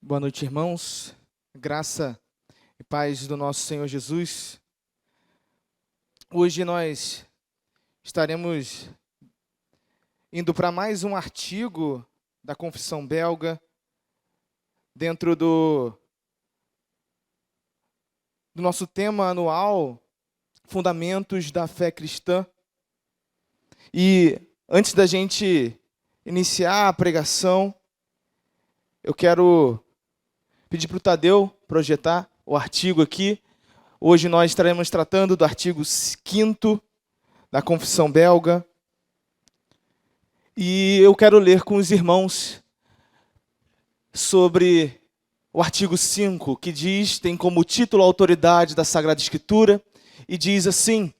Boa noite, irmãos. Graça e paz do nosso Senhor Jesus. Hoje nós estaremos indo para mais um artigo da Confissão Belga, dentro do nosso tema anual, Fundamentos da Fé Cristã. E antes da gente iniciar a pregação, eu quero pedir para o Tadeu projetar o artigo aqui. Hoje nós estaremos tratando do artigo 5º da Confissão Belga. E eu quero ler com os irmãos sobre o artigo 5, que tem como título a autoridade da Sagrada Escritura, e diz assim: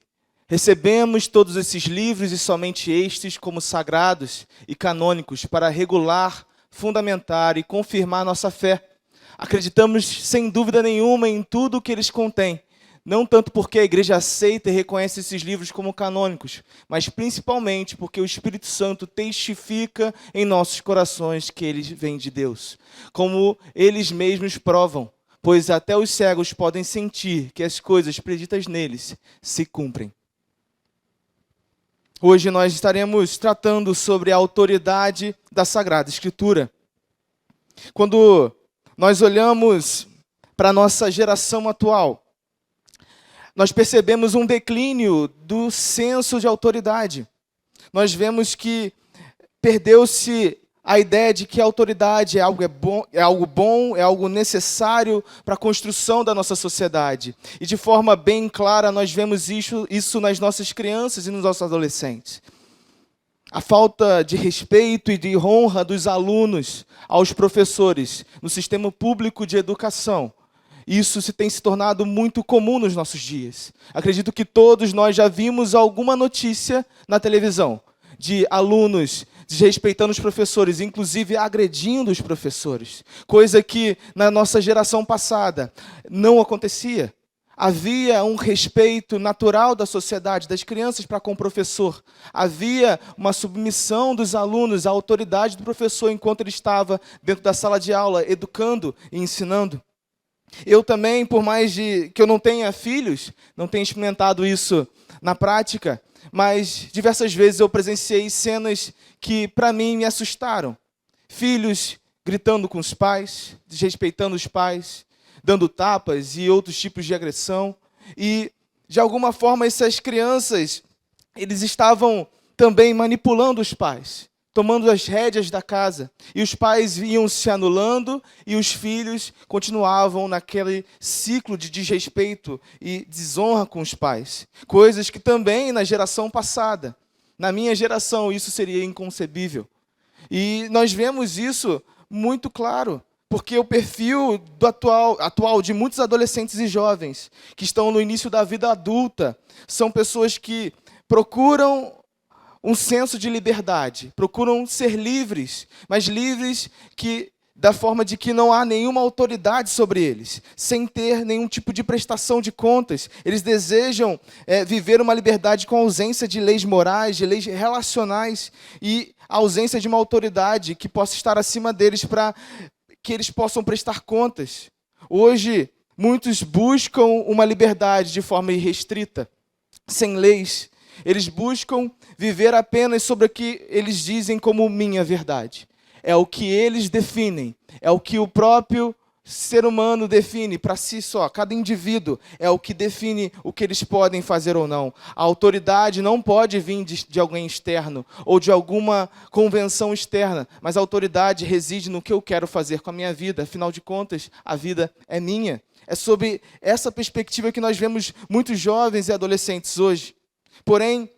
recebemos todos esses livros e somente estes como sagrados e canônicos para regular, fundamentar e confirmar nossa fé. Acreditamos sem dúvida nenhuma em tudo o que eles contêm, não tanto porque a igreja aceita e reconhece esses livros como canônicos, mas principalmente porque o Espírito Santo testifica em nossos corações que eles vêm de Deus, como eles mesmos provam, pois até os cegos podem sentir que as coisas preditas neles se cumprem. Hoje nós estaremos tratando sobre a autoridade da Sagrada Escritura. Quando nós olhamos para a nossa geração atual, nós percebemos um declínio do senso de autoridade. Nós vemos que perdeu-se a ideia de que a autoridade é algo bom, é algo necessário para a construção da nossa sociedade. E de forma bem clara nós vemos isso nas nossas crianças e nos nossos adolescentes. A falta de respeito e de honra dos alunos aos professores no sistema público de educação. Isso tem se tornado muito comum nos nossos dias. Acredito que todos nós já vimos alguma notícia na televisão de alunos desrespeitando os professores, inclusive agredindo os professores. Coisa que na nossa geração passada não acontecia. Havia um respeito natural da sociedade, das crianças para com o professor. Havia uma submissão dos alunos à autoridade do professor enquanto ele estava dentro da sala de aula, educando e ensinando. Eu também, por mais que eu não tenha filhos, não tenho experimentado isso na prática, mas diversas vezes eu presenciei cenas que, para mim, me assustaram. Filhos gritando com os pais, desrespeitando os pais, dando tapas e outros tipos de agressão. E, de alguma forma, essas crianças, eles estavam também manipulando os pais, tomando as rédeas da casa. E os pais iam se anulando e os filhos continuavam naquele ciclo de desrespeito e desonra com os pais. Coisas que também na geração passada, na minha geração, isso seria inconcebível. E nós vemos isso muito claro, porque o perfil do atual de muitos adolescentes e jovens que estão no início da vida adulta são pessoas que procuram um senso de liberdade, procuram ser livres, mas livres da forma de que não há nenhuma autoridade sobre eles, sem ter nenhum tipo de prestação de contas. Eles desejam viver uma liberdade com ausência de leis morais, de leis relacionais e ausência de uma autoridade que possa estar acima deles para que eles possam prestar contas. Hoje, muitos buscam uma liberdade de forma irrestrita, sem leis. Eles buscam viver apenas sobre o que eles dizem como minha verdade. É o que eles definem, é o que o próprio ser humano define para si só. Cada indivíduo é o que define o que eles podem fazer ou não. A autoridade não pode vir de alguém externo ou de alguma convenção externa, mas a autoridade reside no que eu quero fazer com a minha vida. Afinal de contas, a vida é minha. É sob essa perspectiva que nós vemos muitos jovens e adolescentes hoje. Porém,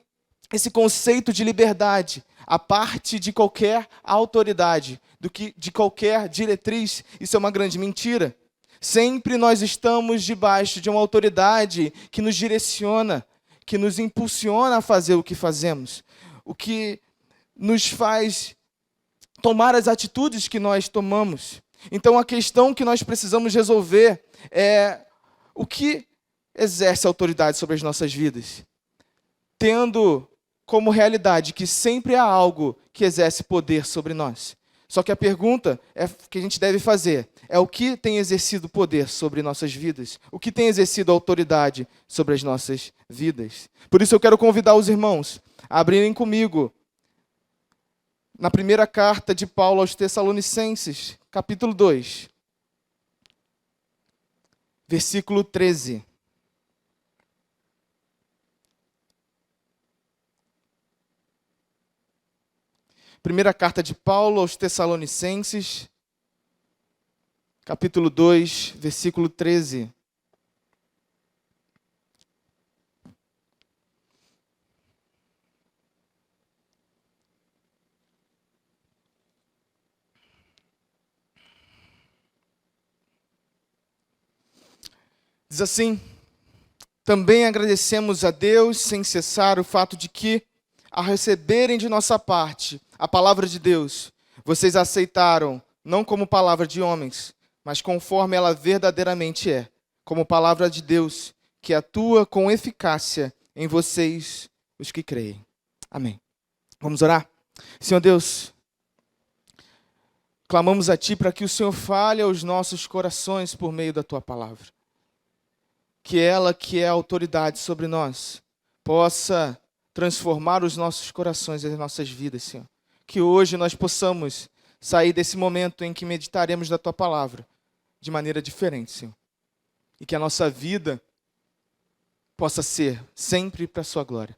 esse conceito de liberdade, a parte de qualquer autoridade, de qualquer diretriz, isso é uma grande mentira. Sempre nós estamos debaixo de uma autoridade que nos direciona, que nos impulsiona a fazer o que fazemos, o que nos faz tomar as atitudes que nós tomamos. Então, a questão que nós precisamos resolver é o que exerce autoridade sobre as nossas vidas, tendo como realidade que sempre há algo que exerce poder sobre nós. Só que a pergunta que a gente deve fazer é o que tem exercido poder sobre nossas vidas? O que tem exercido autoridade sobre as nossas vidas? Por isso eu quero convidar os irmãos a abrirem comigo na primeira carta de Paulo aos Tessalonicenses, capítulo 2, versículo 13. Primeira carta de Paulo aos Tessalonicenses, capítulo 2, versículo 13. Diz assim: também agradecemos a Deus sem cessar o fato de que, ao receberem de nossa parte a palavra de Deus, vocês a aceitaram não como palavra de homens, mas conforme ela verdadeiramente é, como palavra de Deus, que atua com eficácia em vocês, os que creem. Amém. Vamos orar? Senhor Deus, clamamos a Ti para que o Senhor fale aos nossos corações por meio da Tua palavra. Que ela, que é a autoridade sobre nós, possa transformar os nossos corações e as nossas vidas, Senhor. Que hoje nós possamos sair desse momento em que meditaremos da Tua palavra de maneira diferente, Senhor. E que a nossa vida possa ser sempre para a Sua glória.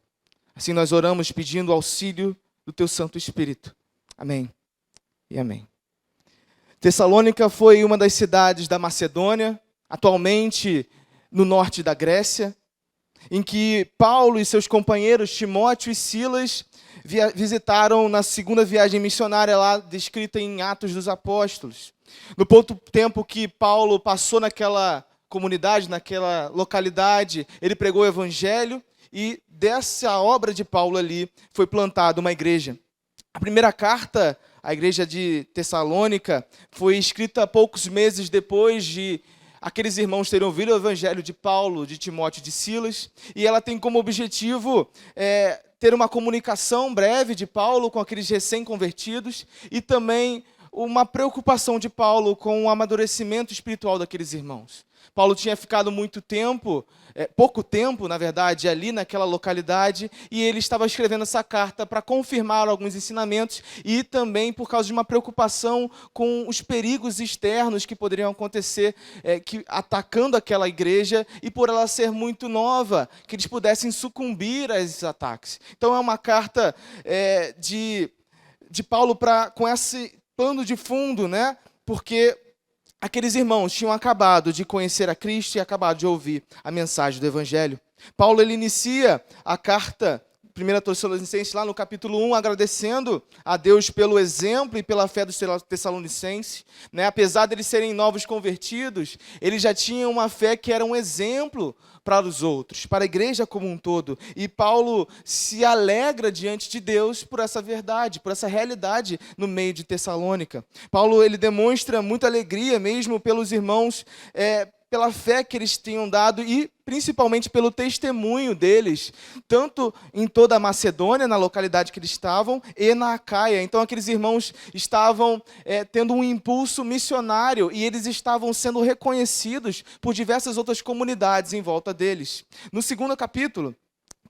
Assim nós oramos pedindo o auxílio do Teu Santo Espírito. Amém e amém. Tessalônica foi uma das cidades da Macedônia, atualmente no norte da Grécia, em que Paulo e seus companheiros Timóteo e Silas visitaram na segunda viagem missionária lá descrita em Atos dos Apóstolos. No pouco tempo que Paulo passou naquela comunidade, naquela localidade, ele pregou o evangelho e dessa obra de Paulo ali foi plantada uma igreja. A primeira carta à igreja de Tessalônica foi escrita poucos meses depois de aqueles irmãos terem ouvido o evangelho de Paulo, de Timóteo e de Silas, e ela tem como objetivo ter uma comunicação breve de Paulo com aqueles recém-convertidos e também uma preocupação de Paulo com o amadurecimento espiritual daqueles irmãos. Paulo tinha ficado pouco tempo, na verdade, ali naquela localidade, e ele estava escrevendo essa carta para confirmar alguns ensinamentos e também por causa de uma preocupação com os perigos externos que poderiam acontecer atacando aquela igreja e por ela ser muito nova, que eles pudessem sucumbir a esses ataques. Então é uma carta de Paulo com esse pano de fundo, né? Porque aqueles irmãos tinham acabado de conhecer a Cristo e acabado de ouvir a mensagem do Evangelho. Paulo ele inicia a carta 1 Tessalonicenses, lá no capítulo 1, agradecendo a Deus pelo exemplo e pela fé dos Tessalonicenses. Né? Apesar de eles serem novos convertidos, eles já tinham uma fé que era um exemplo para os outros, para a igreja como um todo. E Paulo se alegra diante de Deus por essa verdade, por essa realidade no meio de Tessalônica. Paulo ele demonstra muita alegria mesmo pelos irmãos, pela fé que eles tinham dado e principalmente pelo testemunho deles, tanto em toda a Macedônia, na localidade que eles estavam, e na Acaia. Então aqueles irmãos estavam tendo um impulso missionário e eles estavam sendo reconhecidos por diversas outras comunidades em volta deles. No segundo capítulo,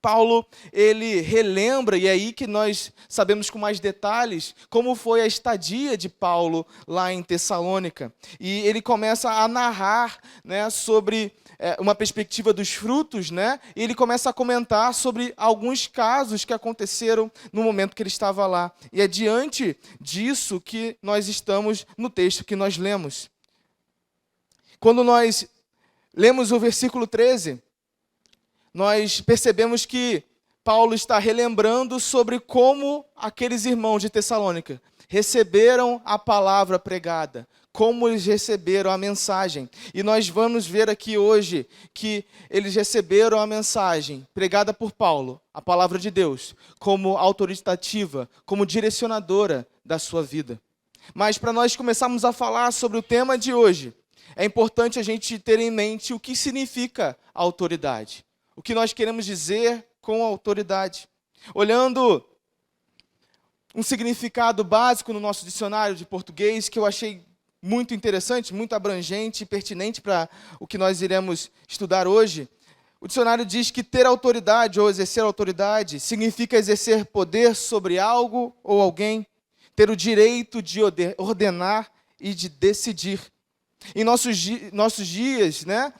Paulo, ele relembra, e é aí que nós sabemos com mais detalhes, como foi a estadia de Paulo lá em Tessalônica. E ele começa a narrar, né, sobre uma perspectiva dos frutos, né, e ele começa a comentar sobre alguns casos que aconteceram no momento que ele estava lá. E é diante disso que nós estamos no texto que nós lemos. Quando nós lemos o versículo 13, nós percebemos que Paulo está relembrando sobre como aqueles irmãos de Tessalônica receberam a palavra pregada, como eles receberam a mensagem. E nós vamos ver aqui hoje que eles receberam a mensagem pregada por Paulo, a palavra de Deus, como autoritativa, como direcionadora da sua vida. Mas para nós começarmos a falar sobre o tema de hoje, é importante a gente ter em mente o que significa a autoridade. O que nós queremos dizer com autoridade. Olhando um significado básico no nosso dicionário de português que eu achei muito interessante, muito abrangente e pertinente para o que nós iremos estudar hoje. O dicionário diz que ter autoridade ou exercer autoridade significa exercer poder sobre algo ou alguém, ter o direito de ordenar e de decidir. Em nossos dias, né,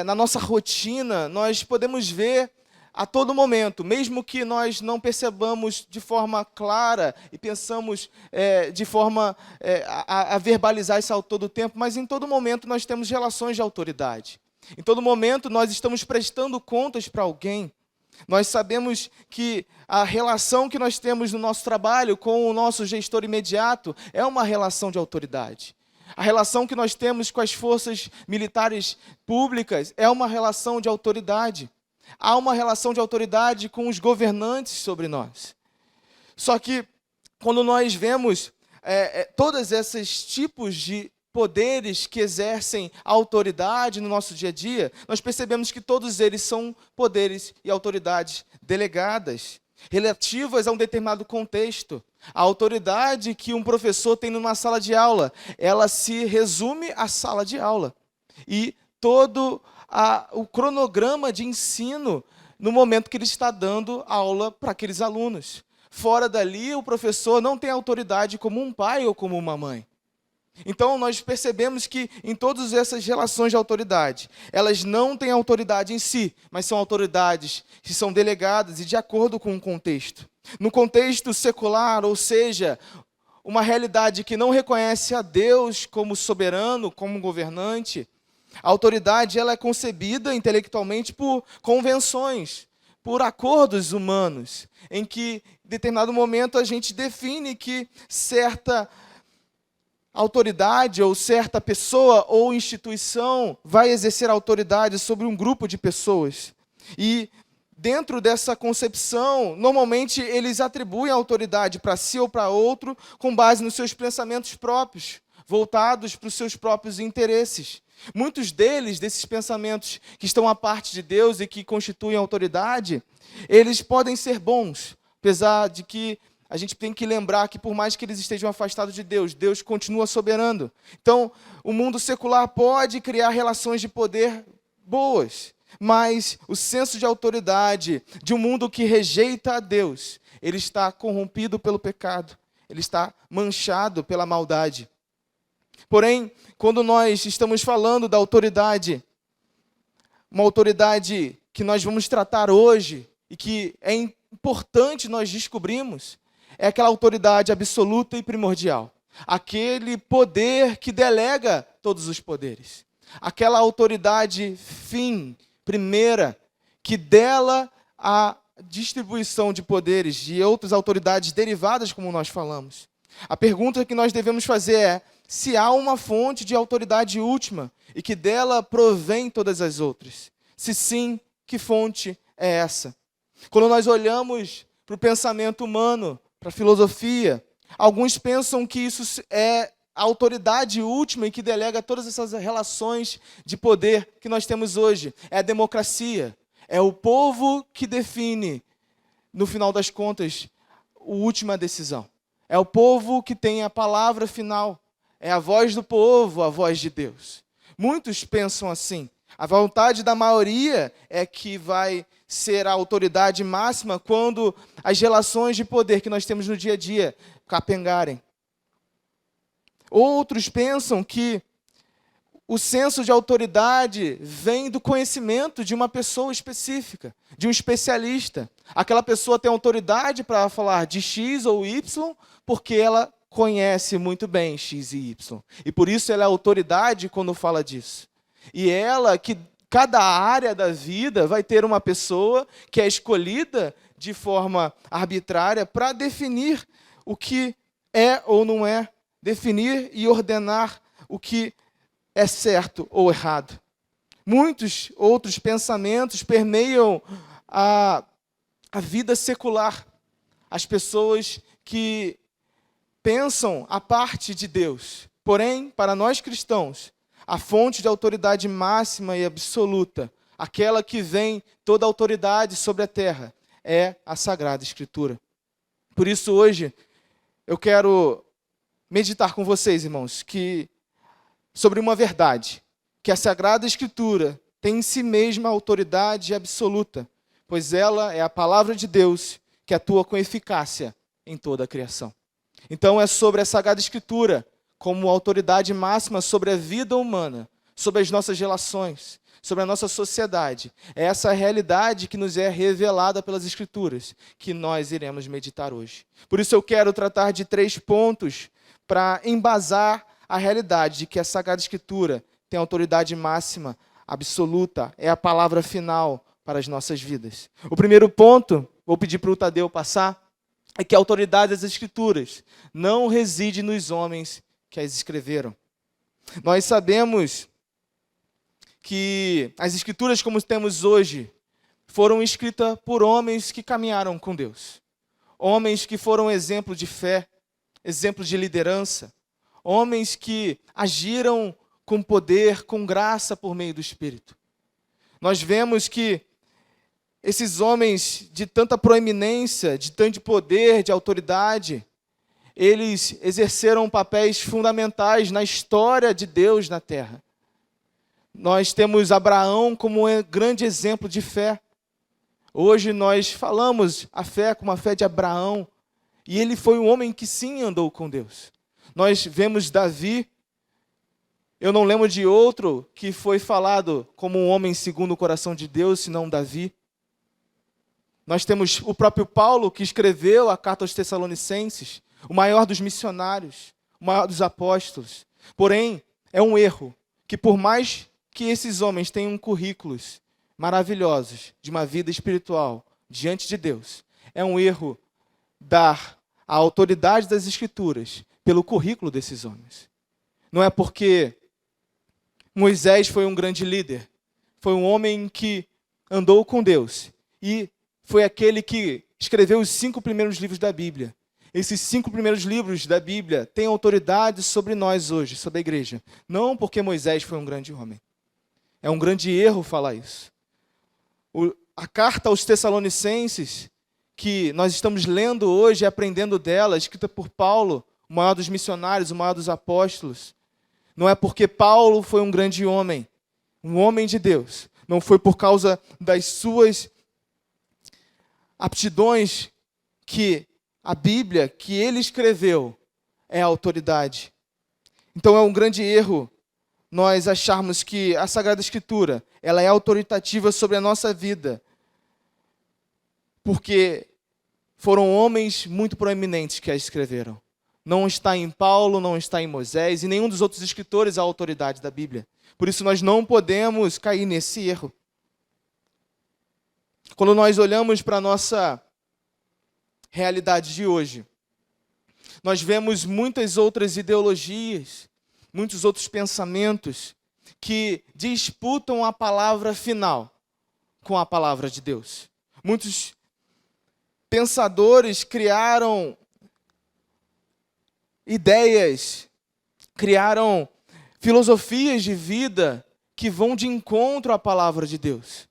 na nossa rotina, nós podemos ver a todo momento, mesmo que nós não percebamos de forma clara e pensamos de forma a verbalizar isso a todo tempo, mas em todo momento nós temos relações de autoridade. Em todo momento nós estamos prestando contas para alguém. Nós sabemos que a relação que nós temos no nosso trabalho com o nosso gestor imediato é uma relação de autoridade. A relação que nós temos com as forças militares públicas é uma relação de autoridade. Há uma relação de autoridade com os governantes sobre nós. Só que, quando nós vemos todos esses tipos de poderes que exercem autoridade no nosso dia a dia, nós percebemos que todos eles são poderes e autoridades delegadas, relativas a um determinado contexto. A autoridade que um professor tem numa sala de aula, ela se resume à sala de aula. E todo o cronograma de ensino no momento que ele está dando aula para aqueles alunos. Fora dali, o professor não tem autoridade como um pai ou como uma mãe. Então, nós percebemos que em todas essas relações de autoridade, elas não têm autoridade em si, mas são autoridades que são delegadas e de acordo com o contexto. No contexto secular, ou seja, uma realidade que não reconhece a Deus como soberano, como governante, a autoridade ela é concebida intelectualmente por convenções, por acordos humanos, em que, em determinado momento, a gente define que certa autoridade ou certa pessoa ou instituição vai exercer autoridade sobre um grupo de pessoas. E dentro dessa concepção, normalmente eles atribuem autoridade para si ou para outro com base nos seus pensamentos próprios, voltados para os seus próprios interesses. Muitos desses pensamentos que estão à parte de Deus e que constituem autoridade, eles podem ser bons, apesar de que a gente tem que lembrar que por mais que eles estejam afastados de Deus, Deus continua soberano. Então, o mundo secular pode criar relações de poder boas, mas o senso de autoridade de um mundo que rejeita a Deus, ele está corrompido pelo pecado, ele está manchado pela maldade. Porém, quando nós estamos falando da autoridade, uma autoridade que nós vamos tratar hoje e que é importante nós descobrirmos, é aquela autoridade absoluta e primordial. Aquele poder que delega todos os poderes. Aquela autoridade primeira, que dela a distribuição de poderes e outras autoridades derivadas, como nós falamos. A pergunta que nós devemos fazer é se há uma fonte de autoridade última e que dela provém todas as outras. Se sim, que fonte é essa? Quando nós olhamos para o pensamento humano, para a filosofia, alguns pensam que isso é a autoridade última e que delega todas essas relações de poder que nós temos hoje. É a democracia. É o povo que define, no final das contas, a última decisão. É o povo que tem a palavra final. É a voz do povo, a voz de Deus. Muitos pensam assim. A vontade da maioria é que vai ser a autoridade máxima quando as relações de poder que nós temos no dia a dia capengarem. Outros pensam que o senso de autoridade vem do conhecimento de uma pessoa específica, de um especialista. Aquela pessoa tem autoridade para falar de X ou Y porque ela conhece muito bem X e Y. E por isso ela é autoridade quando fala disso. E ela, que cada área da vida vai ter uma pessoa que é escolhida de forma arbitrária para definir o que é ou não é, definir e ordenar o que é certo ou errado. Muitos outros pensamentos permeiam a vida secular. As pessoas que pensam a parte de Deus. Porém, para nós cristãos, a fonte de autoridade máxima e absoluta, aquela que vem toda a autoridade sobre a terra, é a Sagrada Escritura. Por isso, hoje, eu quero meditar com vocês, irmãos, sobre uma verdade, que a Sagrada Escritura tem em si mesma autoridade absoluta, pois ela é a palavra de Deus que atua com eficácia em toda a criação. Então é sobre a Sagrada Escritura, como autoridade máxima sobre a vida humana, sobre as nossas relações, sobre a nossa sociedade. É essa realidade que nos é revelada pelas Escrituras, que nós iremos meditar hoje. Por isso eu quero tratar de 3 pontos para embasar a realidade de que a Sagrada Escritura tem autoridade máxima, absoluta, é a palavra final para as nossas vidas. O primeiro ponto, vou pedir para o Tadeu passar, é que a autoridade das Escrituras não reside nos homens que as escreveram. Nós sabemos que as Escrituras, como temos hoje, foram escritas por homens que caminharam com Deus. Homens que foram exemplo de fé, exemplo de liderança. Homens que agiram com poder, com graça por meio do Espírito. Nós vemos que esses homens de tanta proeminência, de tanto poder, de autoridade, eles exerceram papéis fundamentais na história de Deus na terra. Nós temos Abraão como um grande exemplo de fé. Hoje nós falamos a fé como a fé de Abraão, e ele foi um homem que sim andou com Deus. Nós vemos Davi, eu não lembro de outro que foi falado como um homem segundo o coração de Deus, senão Davi. Nós temos o próprio Paulo, que escreveu a carta aos Tessalonicenses, o maior dos missionários, o maior dos apóstolos. Porém, é um erro que, por mais que esses homens tenham currículos maravilhosos de uma vida espiritual diante de Deus, é um erro dar a autoridade das Escrituras pelo currículo desses homens. Não é porque Moisés foi um grande líder, foi um homem que andou com Deus e foi aquele que escreveu os 5 primeiros livros da Bíblia. Esses 5 primeiros livros da Bíblia têm autoridade sobre nós hoje, sobre a igreja. Não porque Moisés foi um grande homem. É um grande erro falar isso. A carta aos Tessalonicenses, que nós estamos lendo hoje e aprendendo dela, escrita por Paulo, o maior dos missionários, o maior dos apóstolos. Não é porque Paulo foi um grande homem, um homem de Deus. Não foi por causa das suas aptidões que a Bíblia que ele escreveu é a autoridade. Então é um grande erro nós acharmos que a Sagrada Escritura ela é autoritativa sobre a nossa vida, porque foram homens muito proeminentes que a escreveram. Não está em Paulo, não está em Moisés e nenhum dos outros escritores a autoridade da Bíblia. Por isso nós não podemos cair nesse erro. Quando nós olhamos para a nossa realidade de hoje, nós vemos muitas outras ideologias, muitos outros pensamentos que disputam a palavra final com a palavra de Deus. Muitos pensadores criaram ideias, criaram filosofias de vida que vão de encontro à palavra de Deus.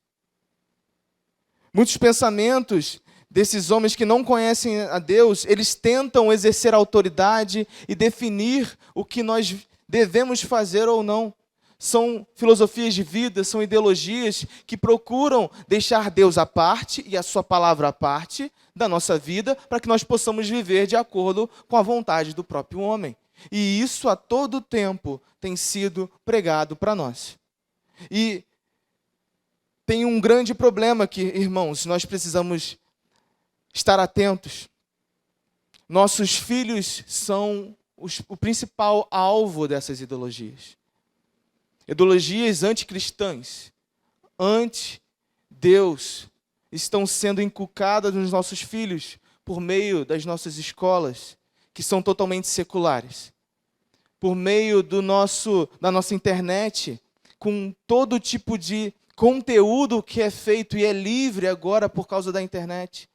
Muitos pensamentos desses homens que não conhecem a Deus, eles tentam exercer autoridade e definir o que nós devemos fazer ou não. São filosofias de vida, são ideologias que procuram deixar Deus à parte e a sua palavra à parte da nossa vida para que nós possamos viver de acordo com a vontade do próprio homem. E isso a todo tempo tem sido pregado para nós. E tem um grande problema aqui, irmãos, nós precisamos estar atentos. Nossos filhos são o principal alvo dessas ideologias. Ideologias anticristãs, anti-Deus, estão sendo inculcadas nos nossos filhos por meio das nossas escolas, que são totalmente seculares. Por meio da nossa internet, com todo tipo de conteúdo que é feito e é livre agora por causa da internet.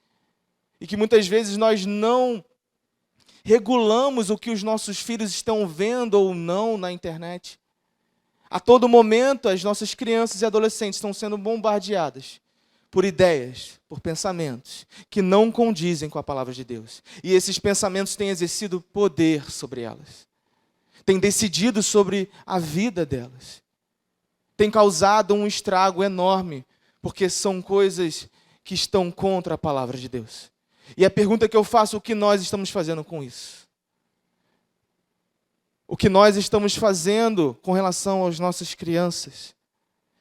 E que muitas vezes nós não regulamos o que os nossos filhos estão vendo ou não na internet. A todo momento, as nossas crianças e adolescentes estão sendo bombardeadas por ideias, por pensamentos que não condizem com a palavra de Deus. E esses pensamentos têm exercido poder sobre elas. Têm decidido sobre a vida delas. Têm causado um estrago enorme, porque são coisas que estão contra a palavra de Deus. E a pergunta que eu faço, o que nós estamos fazendo com isso? O que nós estamos fazendo com relação às nossas crianças?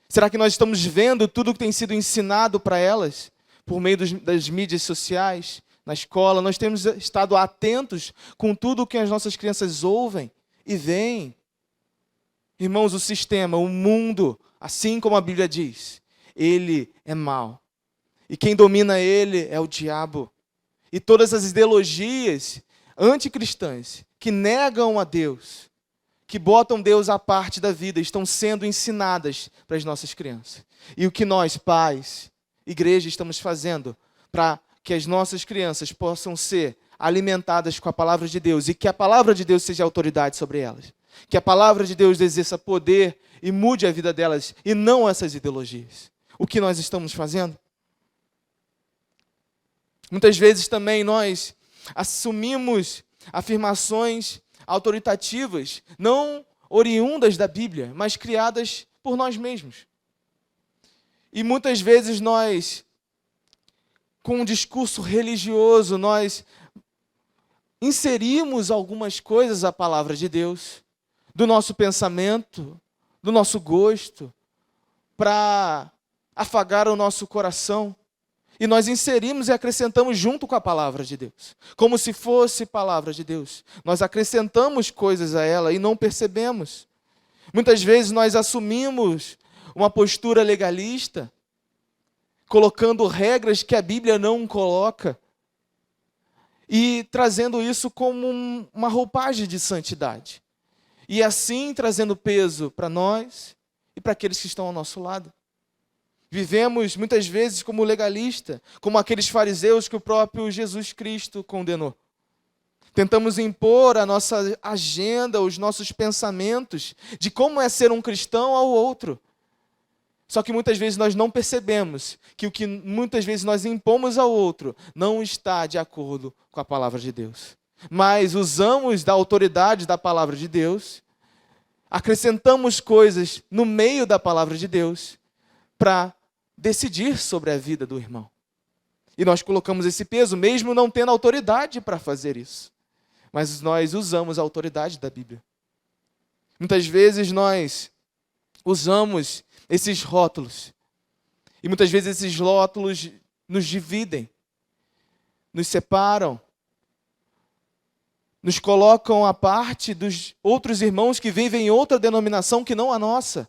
Será que nós estamos vendo tudo que tem sido ensinado para elas por meio das mídias sociais, na escola? Nós temos estado atentos com tudo que as nossas crianças ouvem e veem? Irmãos, o sistema, o mundo, assim como a Bíblia diz, ele é mau. E quem domina ele é o diabo. E todas as ideologias anticristãs que negam a Deus, que botam Deus à parte da vida, estão sendo ensinadas para as nossas crianças. E o que nós, pais, igreja, estamos fazendo para que as nossas crianças possam ser alimentadas com a palavra de Deus e que a palavra de Deus seja autoridade sobre elas. Que a palavra de Deus exerça poder e mude a vida delas e não essas ideologias. O que nós estamos fazendo? Muitas vezes também nós assumimos afirmações autoritativas, não oriundas da Bíblia, mas criadas por nós mesmos. E muitas vezes nós, com um discurso religioso, nós inserimos algumas coisas à palavra de Deus, do nosso pensamento, do nosso gosto, para afagar o nosso coração. E nós inserimos e acrescentamos junto com a palavra de Deus, como se fosse palavra de Deus. Nós acrescentamos coisas a ela e não percebemos. Muitas vezes nós assumimos uma postura legalista, colocando regras que a Bíblia não coloca, e trazendo isso como uma roupagem de santidade. E assim trazendo peso para nós e para aqueles que estão ao nosso lado. Vivemos muitas vezes como legalista, como aqueles fariseus que o próprio Jesus Cristo condenou. Tentamos impor a nossa agenda, os nossos pensamentos de como é ser um cristão ao outro. Só que muitas vezes nós não percebemos que o que muitas vezes nós impomos ao outro não está de acordo com a palavra de Deus. Mas usamos da autoridade da palavra de Deus, acrescentamos coisas no meio da palavra de Deus para decidir sobre a vida do irmão. E nós colocamos esse peso, mesmo não tendo autoridade para fazer isso. Mas nós usamos a autoridade da Bíblia. Muitas vezes nós usamos esses rótulos. E muitas vezes esses rótulos nos dividem, nos separam, nos colocam à parte dos outros irmãos que vivem em outra denominação que não a nossa.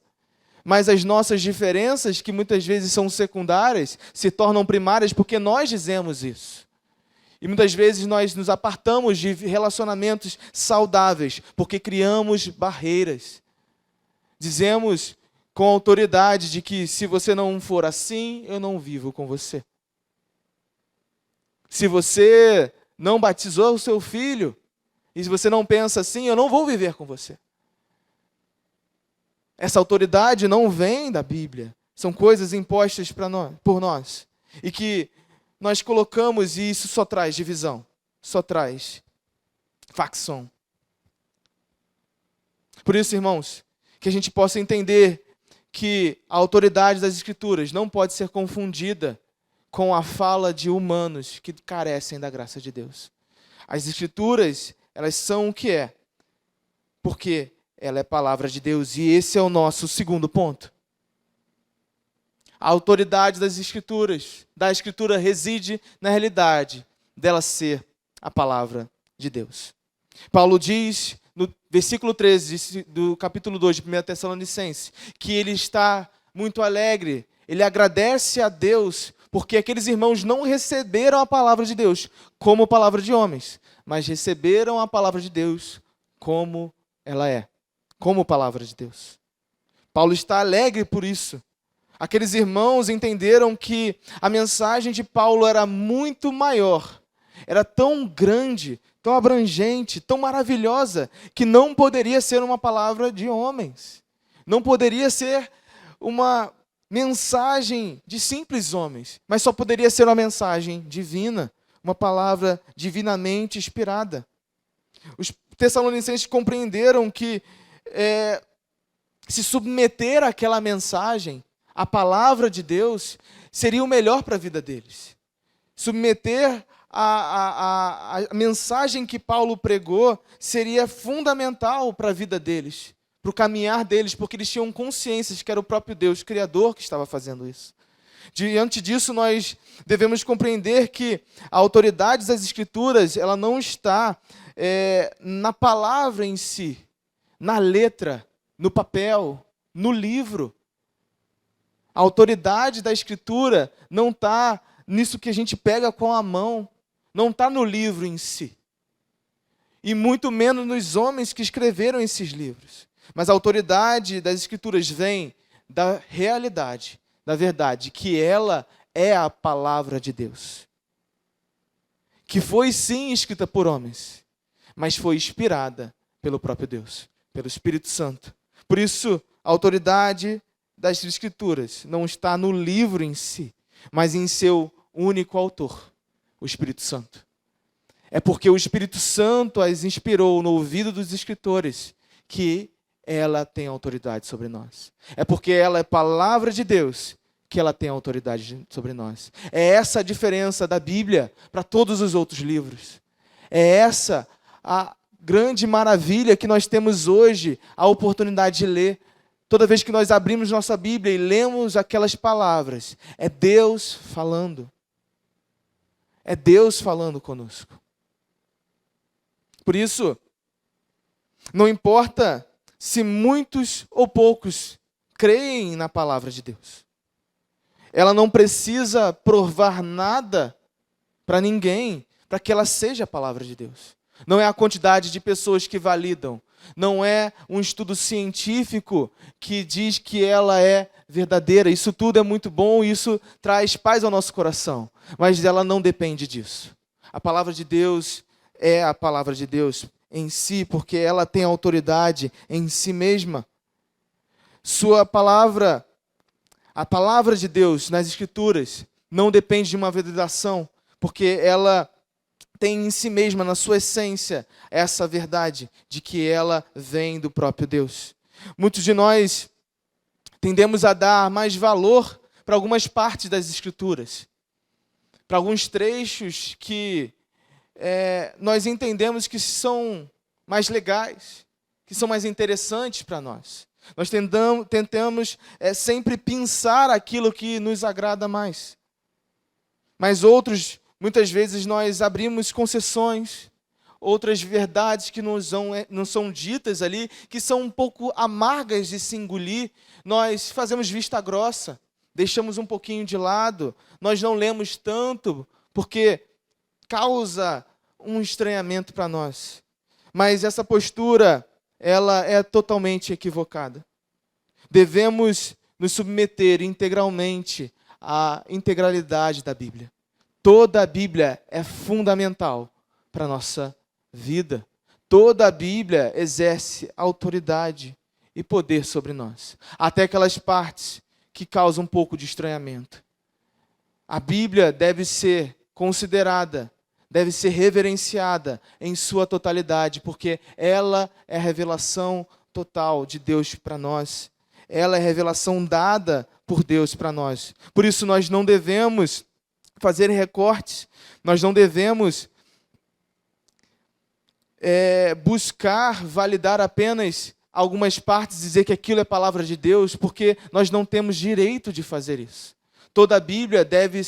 Mas as nossas diferenças, que muitas vezes são secundárias, se tornam primárias porque nós dizemos isso. E muitas vezes nós nos apartamos de relacionamentos saudáveis porque criamos barreiras. Dizemos com autoridade de que se você não for assim, eu não vivo com você. Se você não batizou o seu filho, e se você não pensa assim, eu não vou viver com você. Essa autoridade não vem da Bíblia. São coisas impostas por nós. E que nós colocamos e isso só traz divisão. Só traz facção. Por isso, irmãos, que a gente possa entender que a autoridade das Escrituras não pode ser confundida com a fala de humanos que carecem da graça de Deus. As Escrituras, elas são o que é. Porque ela é palavra de Deus e esse é o nosso segundo ponto. A autoridade das Escrituras, da Escritura reside na realidade dela ser a palavra de Deus. Paulo diz no versículo 13 do capítulo 2 de 1 Tessalonicenses que ele está muito alegre, ele agradece a Deus porque aqueles irmãos não receberam a palavra de Deus como palavra de homens, mas receberam a palavra de Deus como ela é. Como palavra de Deus. Paulo está alegre por isso. Aqueles irmãos entenderam que a mensagem de Paulo era muito maior, era tão grande, tão abrangente, tão maravilhosa, que não poderia ser uma palavra de homens. Não poderia ser uma mensagem de simples homens, mas só poderia ser uma mensagem divina, uma palavra divinamente inspirada. Os tessalonicenses compreenderam que se submeter àquela mensagem, à palavra de Deus, seria o melhor para a vida deles. Submeter a mensagem que Paulo pregou seria fundamental para a vida deles, para o caminhar deles, porque eles tinham consciência de que era o próprio Deus, Criador, que estava fazendo isso. Diante disso, nós devemos compreender que a autoridade das Escrituras, ela não está na palavra em si, na letra, no papel, no livro. A autoridade da Escritura não está nisso que a gente pega com a mão, não está no livro em si. E muito menos nos homens que escreveram esses livros. Mas a autoridade das Escrituras vem da realidade, da verdade, que ela é a palavra de Deus. Que foi sim escrita por homens, mas foi inspirada pelo próprio Deus, pelo Espírito Santo. Por isso, a autoridade das Escrituras não está no livro em si, mas em seu único autor, o Espírito Santo. É porque o Espírito Santo as inspirou no ouvido dos escritores que ela tem autoridade sobre nós. É porque ela é palavra de Deus que ela tem autoridade sobre nós. É essa a diferença da Bíblia para todos os outros livros. É essa a grande maravilha que nós temos hoje, a oportunidade de ler. Toda vez que nós abrimos nossa Bíblia e lemos aquelas palavras, é Deus falando. É Deus falando conosco. Por isso, não importa se muitos ou poucos creem na palavra de Deus. Ela não precisa provar nada para ninguém, para que ela seja a palavra de Deus. Não é a quantidade de pessoas que validam. Não é um estudo científico que diz que ela é verdadeira. Isso tudo é muito bom e isso traz paz ao nosso coração. Mas ela não depende disso. A palavra de Deus é a palavra de Deus em si, porque ela tem autoridade em si mesma. Sua palavra, a palavra de Deus nas Escrituras, não depende de uma validação, porque ela tem em si mesma, na sua essência, essa verdade de que ela vem do próprio Deus. Muitos de nós tendemos a dar mais valor para algumas partes das Escrituras, para alguns trechos que nós entendemos que são mais legais, que são mais interessantes para nós. Nós tentamos sempre pensar aquilo que nos agrada mais. Mas outros, muitas vezes, nós abrimos concessões, outras verdades que não são ditas ali, que são um pouco amargas de se engolir, nós fazemos vista grossa, deixamos um pouquinho de lado, nós não lemos tanto, porque causa um estranhamento para nós. Mas essa postura, ela é totalmente equivocada. Devemos nos submeter integralmente à integralidade da Bíblia. Toda a Bíblia é fundamental para a nossa vida. Toda a Bíblia exerce autoridade e poder sobre nós. Até aquelas partes que causam um pouco de estranhamento. A Bíblia deve ser considerada, deve ser reverenciada em sua totalidade, porque ela é a revelação total de Deus para nós. Ela é a revelação dada por Deus para nós. Por isso nós não devemos fazer recortes, nós não devemos buscar validar apenas algumas partes, dizer que aquilo é palavra de Deus, porque nós não temos direito de fazer isso. Toda a Bíblia deve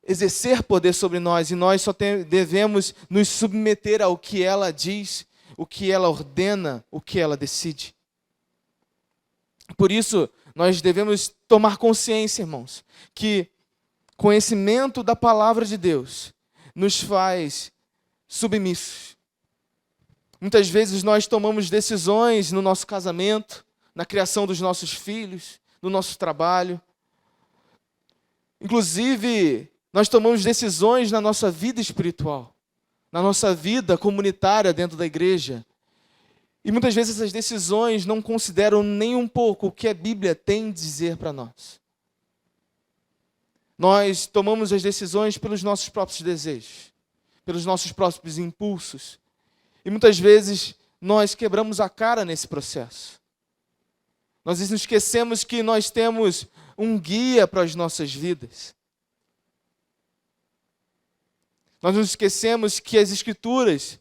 exercer poder sobre nós, e nós só devemos nos submeter ao que ela diz, o que ela ordena, o que ela decide. Por isso, nós devemos tomar consciência, irmãos, que conhecimento da palavra de Deus nos faz submissos. Muitas vezes nós tomamos decisões no nosso casamento, na criação dos nossos filhos, no nosso trabalho. Inclusive, nós tomamos decisões na nossa vida espiritual, na nossa vida comunitária dentro da igreja. E muitas vezes essas decisões não consideram nem um pouco o que a Bíblia tem a dizer para nós. Nós tomamos as decisões pelos nossos próprios desejos, pelos nossos próprios impulsos. E muitas vezes nós quebramos a cara nesse processo. Nós nos esquecemos que nós temos um guia para as nossas vidas. Nós nos esquecemos que as Escrituras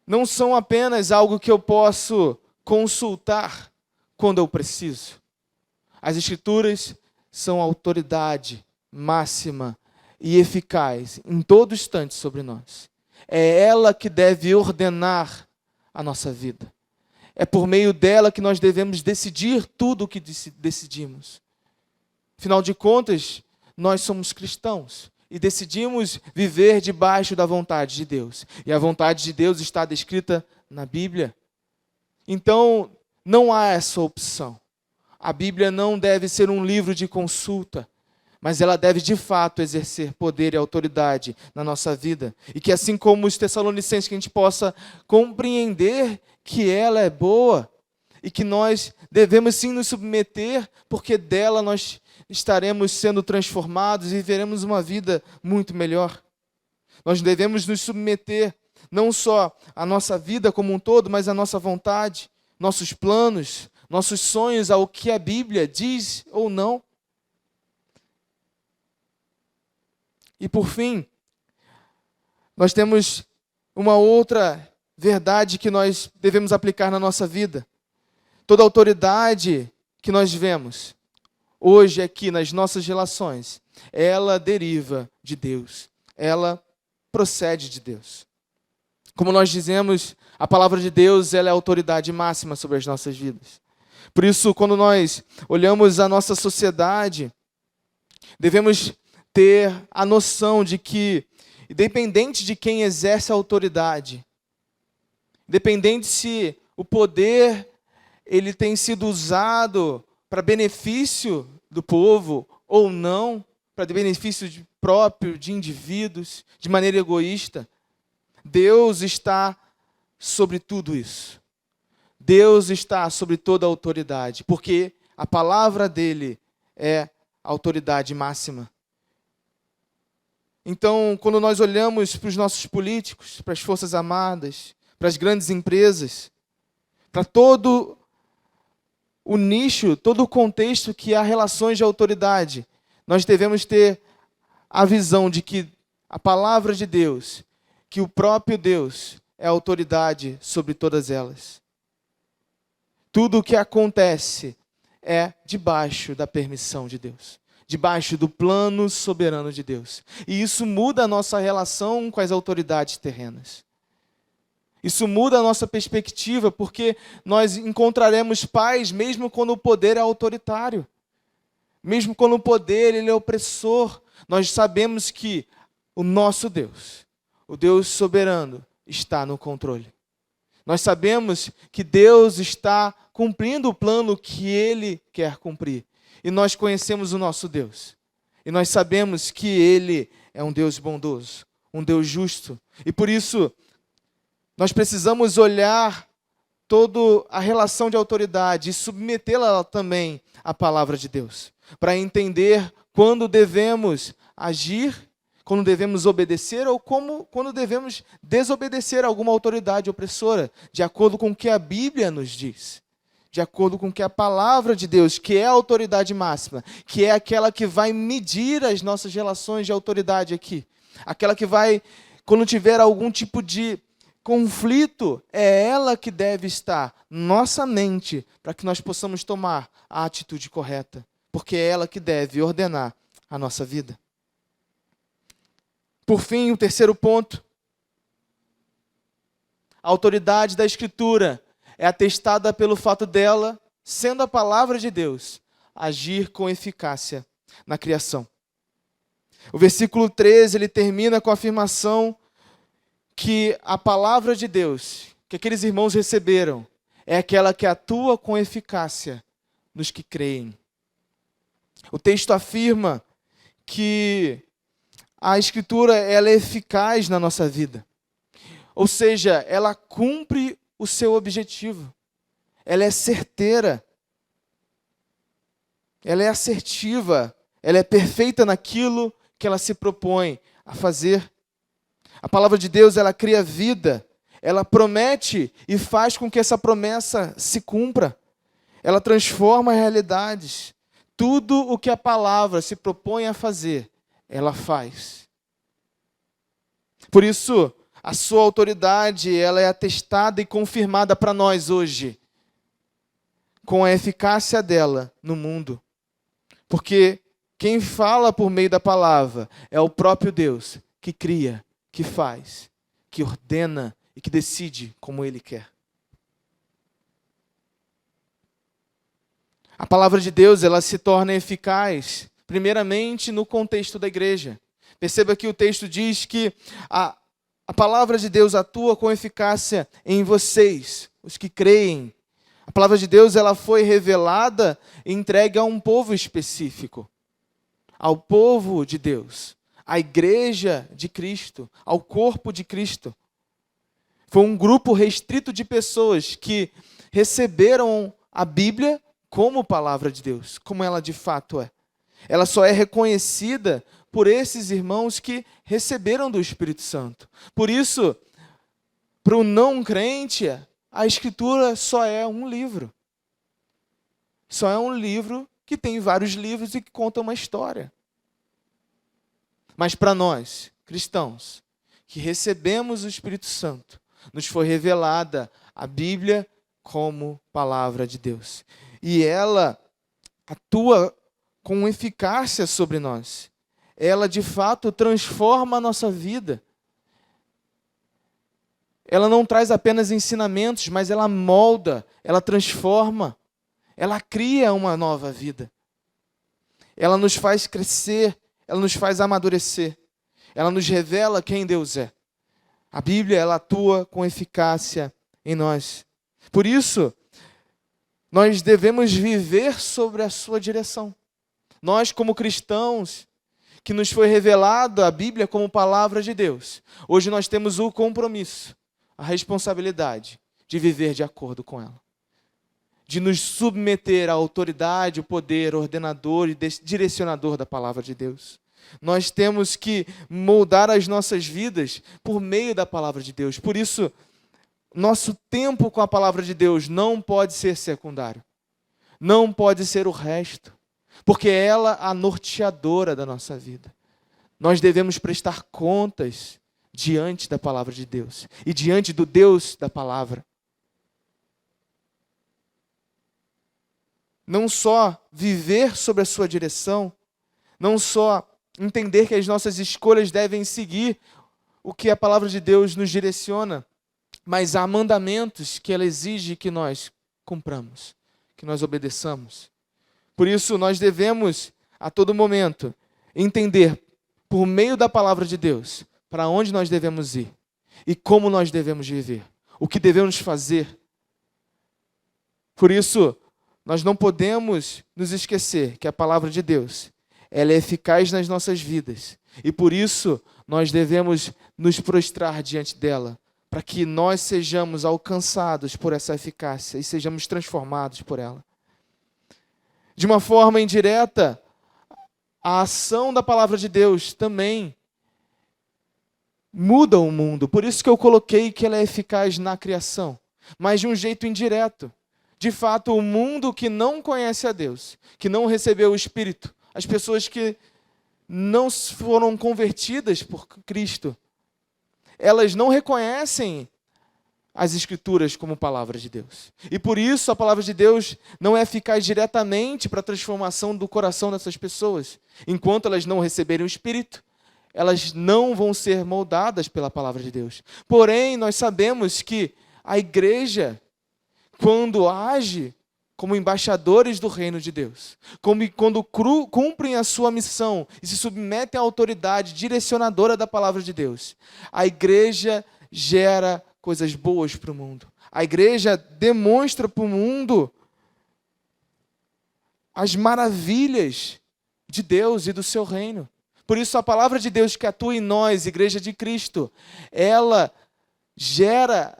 não são apenas algo que eu posso consultar quando eu preciso. As Escrituras são autoridade máxima e eficaz em todo instante sobre nós. É ela que deve ordenar a nossa vida. É por meio dela que nós devemos decidir tudo o que decidimos. Afinal de contas, nós somos cristãos e decidimos viver debaixo da vontade de Deus. E a vontade de Deus está descrita na Bíblia. Então, não há essa opção. A Bíblia não deve ser um livro de consulta, mas ela deve de fato exercer poder e autoridade na nossa vida. E que assim como os Tessalonicenses, que a gente possa compreender que ela é boa e que nós devemos sim nos submeter, porque dela nós estaremos sendo transformados e viveremos uma vida muito melhor. Nós devemos nos submeter não só à nossa vida como um todo, mas à nossa vontade, nossos planos, nossos sonhos, ao que a Bíblia diz ou não. E por fim, nós temos uma outra verdade que nós devemos aplicar na nossa vida. Toda autoridade que nós vemos hoje aqui nas nossas relações, ela deriva de Deus. Ela procede de Deus. Como nós dizemos, a palavra de Deus ela é a autoridade máxima sobre as nossas vidas. Por isso, quando nós olhamos a nossa sociedade, devemos ter a noção de que, independente de quem exerce a autoridade, independente se o poder ele tem sido usado para benefício do povo ou não, para benefício próprio de indivíduos, de maneira egoísta, Deus está sobre tudo isso. Deus está sobre toda a autoridade, porque a palavra dele é a autoridade máxima. Então, quando nós olhamos para os nossos políticos, para as Forças Armadas, para as grandes empresas, para todo o nicho, todo o contexto que há relações de autoridade, nós devemos ter a visão de que a palavra de Deus, que o próprio Deus é a autoridade sobre todas elas. Tudo o que acontece é debaixo da permissão de Deus, debaixo do plano soberano de Deus. E isso muda a nossa relação com as autoridades terrenas. Isso muda a nossa perspectiva, porque nós encontraremos paz mesmo quando o poder é autoritário. Mesmo quando o poder ele é opressor, nós sabemos que o nosso Deus, o Deus soberano, está no controle. Nós sabemos que Deus está cumprindo o plano que Ele quer cumprir. E nós conhecemos o nosso Deus. E nós sabemos que Ele é um Deus bondoso, um Deus justo. E por isso, nós precisamos olhar toda a relação de autoridade e submetê-la também à palavra de Deus, para entender quando devemos agir, quando devemos obedecer ou quando devemos desobedecer a alguma autoridade opressora, de acordo com o que a Bíblia nos diz, de acordo com o que a palavra de Deus, que é a autoridade máxima, que é aquela que vai medir as nossas relações de autoridade aqui, aquela que vai, quando tiver algum tipo de conflito, é ela que deve estar na nossa mente para que nós possamos tomar a atitude correta, porque é ela que deve ordenar a nossa vida. Por fim, o terceiro ponto. A autoridade da Escritura é atestada pelo fato dela, sendo a palavra de Deus, agir com eficácia na criação. O versículo 13, ele termina com a afirmação que a palavra de Deus, que aqueles irmãos receberam, é aquela que atua com eficácia nos que creem. O texto afirma que a Escritura ela é eficaz na nossa vida. Ou seja, ela cumpre o seu objetivo. Ela é certeira. Ela é assertiva. Ela é perfeita naquilo que ela se propõe a fazer. A palavra de Deus, ela cria vida. Ela promete e faz com que essa promessa se cumpra. Ela transforma realidades. Tudo o que a palavra se propõe a fazer, ela faz. Por isso, a sua autoridade, ela é atestada e confirmada para nós hoje, com a eficácia dela no mundo. Porque quem fala por meio da palavra é o próprio Deus, que cria, que faz, que ordena e que decide como Ele quer. A palavra de Deus, ela se torna eficaz, primeiramente no contexto da igreja. Perceba que o texto diz que a palavra de Deus atua com eficácia em vocês, os que creem. A palavra de Deus, ela foi revelada e entregue a um povo específico, ao povo de Deus, à igreja de Cristo, ao corpo de Cristo. Foi um grupo restrito de pessoas que receberam a Bíblia como palavra de Deus, como ela de fato é. Ela só é reconhecida por esses irmãos que receberam do Espírito Santo. Por isso, para o não crente, a Escritura só é um livro. Só é um livro que tem vários livros e que conta uma história. Mas para nós, cristãos, que recebemos o Espírito Santo, nos foi revelada a Bíblia como palavra de Deus. E ela atua com eficácia sobre nós. Ela, de fato, transforma a nossa vida. Ela não traz apenas ensinamentos, mas ela molda, ela transforma, ela cria uma nova vida. Ela nos faz crescer, ela nos faz amadurecer. Ela nos revela quem Deus é. A Bíblia, ela atua com eficácia em nós. Por isso, nós devemos viver sobre a sua direção. Nós, como cristãos, que nos foi revelado a Bíblia como palavra de Deus, hoje nós temos o compromisso, a responsabilidade de viver de acordo com ela. De nos submeter à autoridade, o poder ordenador e direcionador da palavra de Deus. Nós temos que moldar as nossas vidas por meio da palavra de Deus. Por isso, nosso tempo com a palavra de Deus não pode ser secundário. Não pode ser o resto. Porque é ela a norteadora da nossa vida. Nós devemos prestar contas diante da palavra de Deus. E diante do Deus da palavra. Não só viver sob a sua direção, não só entender que as nossas escolhas devem seguir o que a palavra de Deus nos direciona, mas há mandamentos que ela exige que nós cumpramos, que nós obedeçamos. Por isso, nós devemos, a todo momento, entender, por meio da palavra de Deus, para onde nós devemos ir e como nós devemos viver, o que devemos fazer. Por isso, nós não podemos nos esquecer que a palavra de Deus, ela é eficaz nas nossas vidas. E por isso, nós devemos nos prostrar diante dela, para que nós sejamos alcançados por essa eficácia e sejamos transformados por ela. De uma forma indireta, a ação da palavra de Deus também muda o mundo. Por isso que eu coloquei que ela é eficaz na criação, mas de um jeito indireto. De fato, o mundo que não conhece a Deus, que não recebeu o Espírito, as pessoas que não foram convertidas por Cristo, elas não reconhecem as Escrituras como palavra de Deus. E por isso a palavra de Deus não é eficaz diretamente para a transformação do coração dessas pessoas. Enquanto elas não receberem o Espírito, elas não vão ser moldadas pela palavra de Deus. Porém, nós sabemos que a igreja, quando age como embaixadores do reino de Deus, quando cumprem a sua missão e se submetem à autoridade direcionadora da palavra de Deus, a igreja gera coisas boas para o mundo. A igreja demonstra para o mundo as maravilhas de Deus e do seu reino. Por isso, a palavra de Deus que atua em nós, igreja de Cristo, ela gera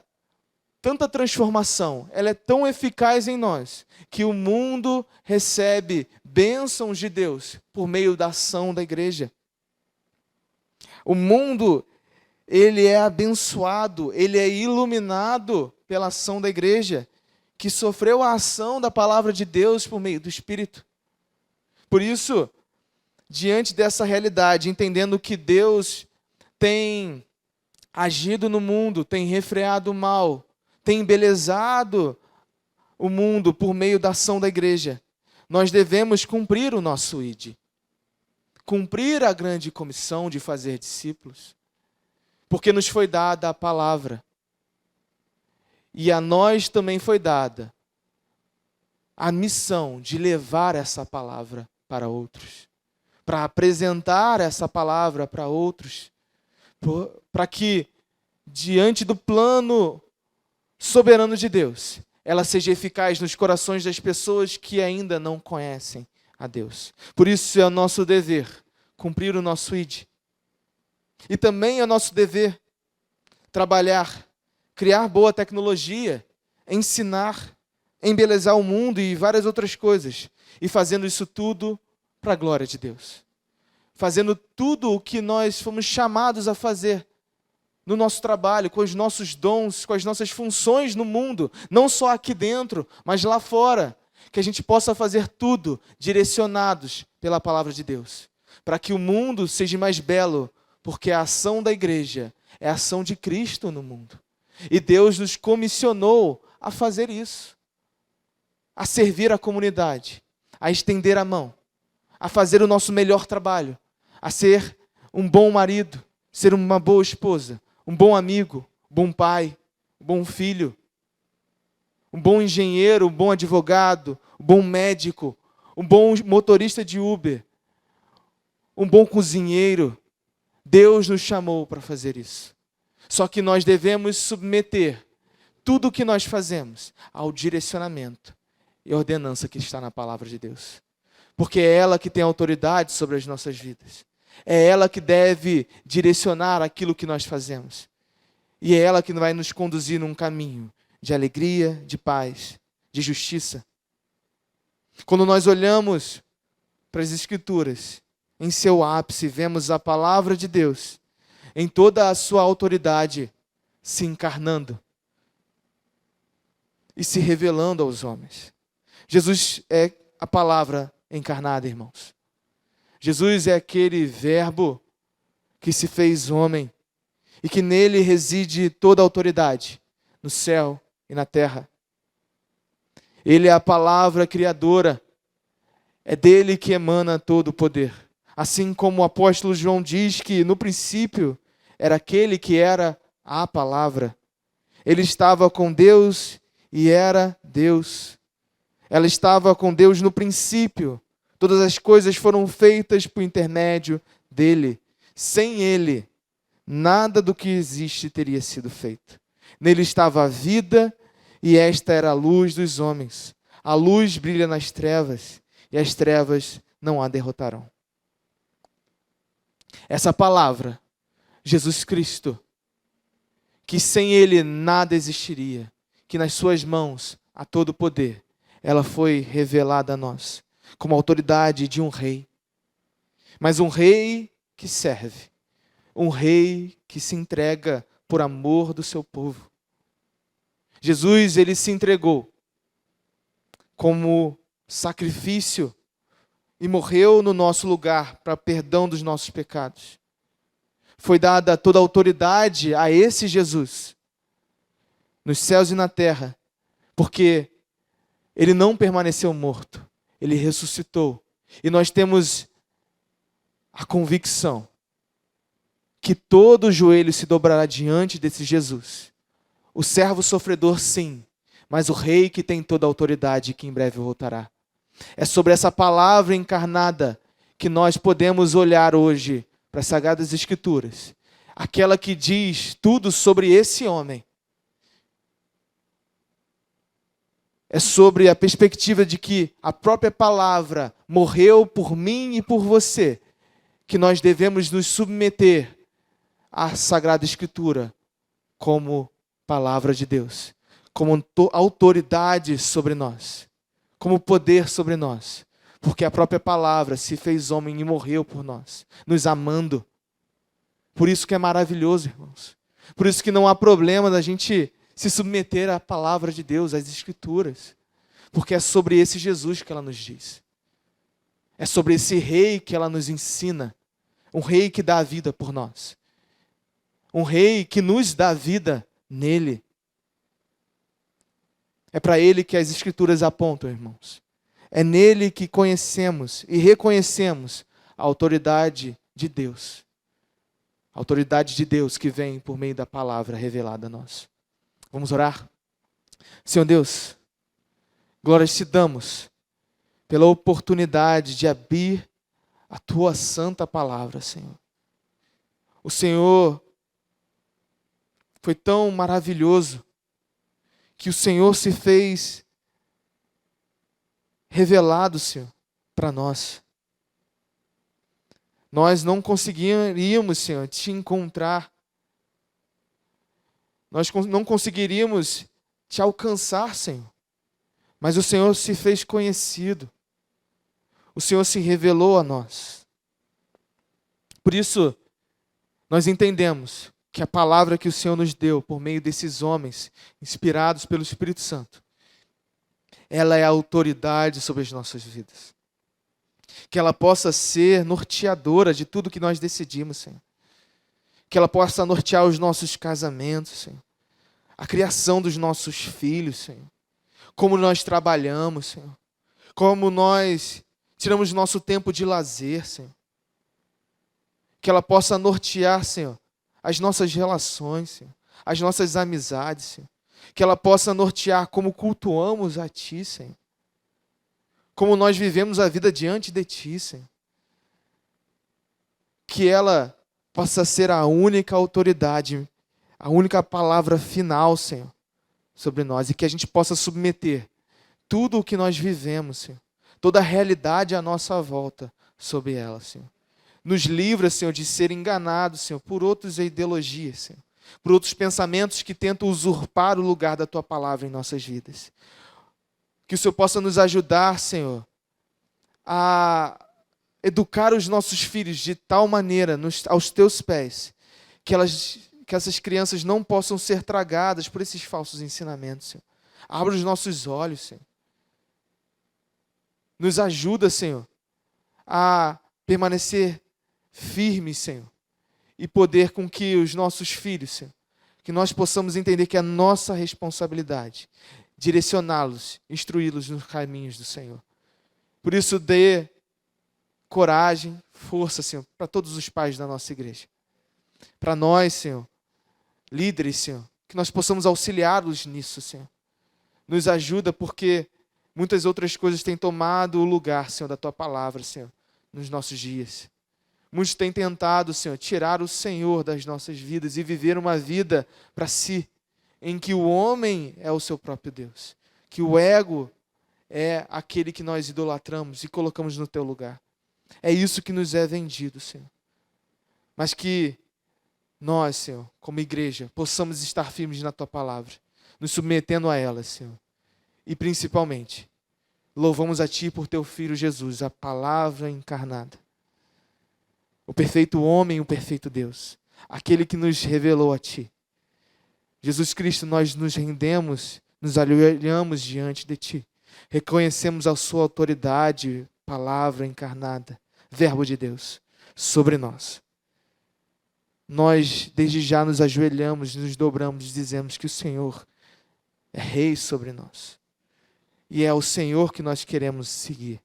tanta transformação, ela é tão eficaz em nós, que o mundo recebe bênçãos de Deus por meio da ação da igreja. O mundo, ele é abençoado, ele é iluminado pela ação da igreja, que sofreu a ação da palavra de Deus por meio do Espírito. Por isso, diante dessa realidade, entendendo que Deus tem agido no mundo, tem refreado o mal, tem embelezado o mundo por meio da ação da igreja, nós devemos cumprir o nosso ID. Cumprir a grande comissão de fazer discípulos. Porque nos foi dada a palavra. E a nós também foi dada a missão de levar essa palavra para outros. Para apresentar essa palavra para outros. Para que, diante do plano soberano de Deus, ela seja eficaz nos corações das pessoas que ainda não conhecem a Deus. Por isso é o nosso dever cumprir o nosso ID. E também é nosso dever trabalhar, criar boa tecnologia, ensinar, embelezar o mundo e várias outras coisas. E fazendo isso tudo para a glória de Deus. Fazendo tudo o que nós fomos chamados a fazer no nosso trabalho, com os nossos dons, com as nossas funções no mundo, não só aqui dentro, mas lá fora, que a gente possa fazer tudo direcionados pela palavra de Deus, para que o mundo seja mais belo, porque a ação da igreja é a ação de Cristo no mundo. E Deus nos comissionou a fazer isso, a servir a comunidade, a estender a mão, a fazer o nosso melhor trabalho, a ser um bom marido, ser uma boa esposa, um bom amigo, um bom pai, um bom filho, um bom engenheiro, um bom advogado, um bom médico, um bom motorista de Uber, um bom cozinheiro. Deus nos chamou para fazer isso. Só que nós devemos submeter tudo o que nós fazemos ao direcionamento e ordenança que está na palavra de Deus. Porque é ela que tem autoridade sobre as nossas vidas. É ela que deve direcionar aquilo que nós fazemos. E é ela que vai nos conduzir num caminho de alegria, de paz, de justiça. Quando nós olhamos para as Escrituras, em seu ápice, vemos a palavra de Deus, em toda a sua autoridade, se encarnando e se revelando aos homens. Jesus é a palavra encarnada, irmãos. Jesus é aquele verbo que se fez homem e que nele reside toda a autoridade, no céu e na terra. Ele é a palavra criadora, é dele que emana todo o poder. Assim como o apóstolo João diz que no princípio era aquele que era a palavra. Ele estava com Deus e era Deus. Ela estava com Deus no princípio. Todas as coisas foram feitas por intermédio dele. Sem ele, nada do que existe teria sido feito. Nele estava a vida e esta era a luz dos homens. A luz brilha nas trevas e as trevas não a derrotarão. Essa palavra, Jesus Cristo, que sem ele nada existiria, que nas suas mãos há todo o poder, ela foi revelada a nós como autoridade de um rei. Mas um rei que serve, um rei que se entrega por amor do seu povo. Jesus, ele se entregou como sacrifício e morreu no nosso lugar para perdão dos nossos pecados. Foi dada toda a autoridade a esse Jesus, nos céus e na terra, porque ele não permaneceu morto, ele ressuscitou. E nós temos a convicção que todo joelho se dobrará diante desse Jesus. O servo sofredor, sim, mas o rei que tem toda a autoridade, que em breve voltará. É sobre essa palavra encarnada que nós podemos olhar hoje para as Sagradas Escrituras. Aquela que diz tudo sobre esse homem. É sobre a perspectiva de que a própria palavra morreu por mim e por você, que nós devemos nos submeter à Sagrada Escritura como palavra de Deus, como autoridade sobre nós, como poder sobre nós, porque a própria palavra se fez homem e morreu por nós, nos amando. Por isso que é maravilhoso, irmãos. Por isso que não há problema da gente se submeter à palavra de Deus, às Escrituras, porque é sobre esse Jesus que ela nos diz. É sobre esse rei que ela nos ensina, um rei que dá a vida por nós, um rei que nos dá vida nele. É para ele que as Escrituras apontam, irmãos. É nele que conhecemos e reconhecemos a autoridade de Deus. A autoridade de Deus que vem por meio da palavra revelada a nós. Vamos orar? Senhor Deus, glórias te damos pela oportunidade de abrir a tua santa palavra, Senhor. O Senhor foi tão maravilhoso que o Senhor se fez revelado, Senhor, para nós. Nós não conseguiríamos, Senhor, te encontrar. Nós não conseguiríamos te alcançar, Senhor. Mas o Senhor se fez conhecido. O Senhor se revelou a nós. Por isso, nós entendemos que a palavra que o Senhor nos deu por meio desses homens, inspirados pelo Espírito Santo, ela é a autoridade sobre as nossas vidas. Que ela possa ser norteadora de tudo que nós decidimos, Senhor. Que ela possa nortear os nossos casamentos, Senhor. A criação dos nossos filhos, Senhor. Como nós trabalhamos, Senhor. Como nós tiramos nosso tempo de lazer, Senhor. Que ela possa nortear, Senhor, as nossas relações, Senhor. As nossas amizades, Senhor. Que ela possa nortear como cultuamos a Ti, Senhor. Como nós vivemos a vida diante de Ti, Senhor. Que ela possa ser a única autoridade, a única palavra final, Senhor, sobre nós. E que a gente possa submeter tudo o que nós vivemos, Senhor. Toda a realidade à nossa volta sobre ela, Senhor. Nos livra, Senhor, de ser enganados, Senhor, por outras ideologias, Senhor. Por outros pensamentos que tentam usurpar o lugar da Tua palavra em nossas vidas. Que o Senhor possa nos ajudar, Senhor, a educar os nossos filhos de tal maneira aos Teus pés, que essas crianças não possam ser tragadas por esses falsos ensinamentos, Senhor. Abra os nossos olhos, Senhor. Nos ajuda, Senhor, a permanecer firmes, Senhor, e poder com que os nossos filhos, Senhor, que nós possamos entender que é nossa responsabilidade direcioná-los, instruí-los nos caminhos do Senhor. Por isso, dê coragem, força, Senhor, para todos os pais da nossa igreja. Para nós, Senhor, líderes, Senhor, que nós possamos auxiliá-los nisso, Senhor. Nos ajuda porque muitas outras coisas têm tomado o lugar, Senhor, da Tua palavra, Senhor, nos nossos dias. Muitos têm tentado, Senhor, tirar o Senhor das nossas vidas e viver uma vida para si, em que o homem é o seu próprio Deus, que o ego é aquele que nós idolatramos e colocamos no teu lugar. É isso que nos é vendido, Senhor. Mas que nós, Senhor, como igreja, possamos estar firmes na Tua palavra, nos submetendo a ela, Senhor. E principalmente, louvamos a Ti por Teu Filho Jesus, a palavra encarnada. O perfeito homem e o perfeito Deus. Aquele que nos revelou a Ti. Jesus Cristo, nós nos rendemos, nos ajoelhamos diante de Ti. Reconhecemos a Sua autoridade, palavra encarnada, Verbo de Deus, sobre nós. Nós, desde já, nos ajoelhamos, nos dobramos e dizemos que o Senhor é Rei sobre nós. E é o Senhor que nós queremos seguir.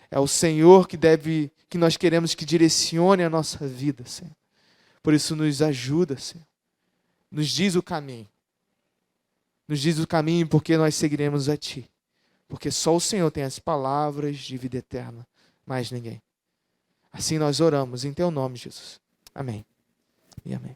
É o Senhor que nós queremos que direcione a nossa vida, Senhor. Por isso nos ajuda, Senhor. Nos diz o caminho. Nos diz o caminho porque nós seguiremos a Ti. Porque só o Senhor tem as palavras de vida eterna. Mais ninguém. Assim nós oramos em Teu nome, Jesus. Amém. E amém.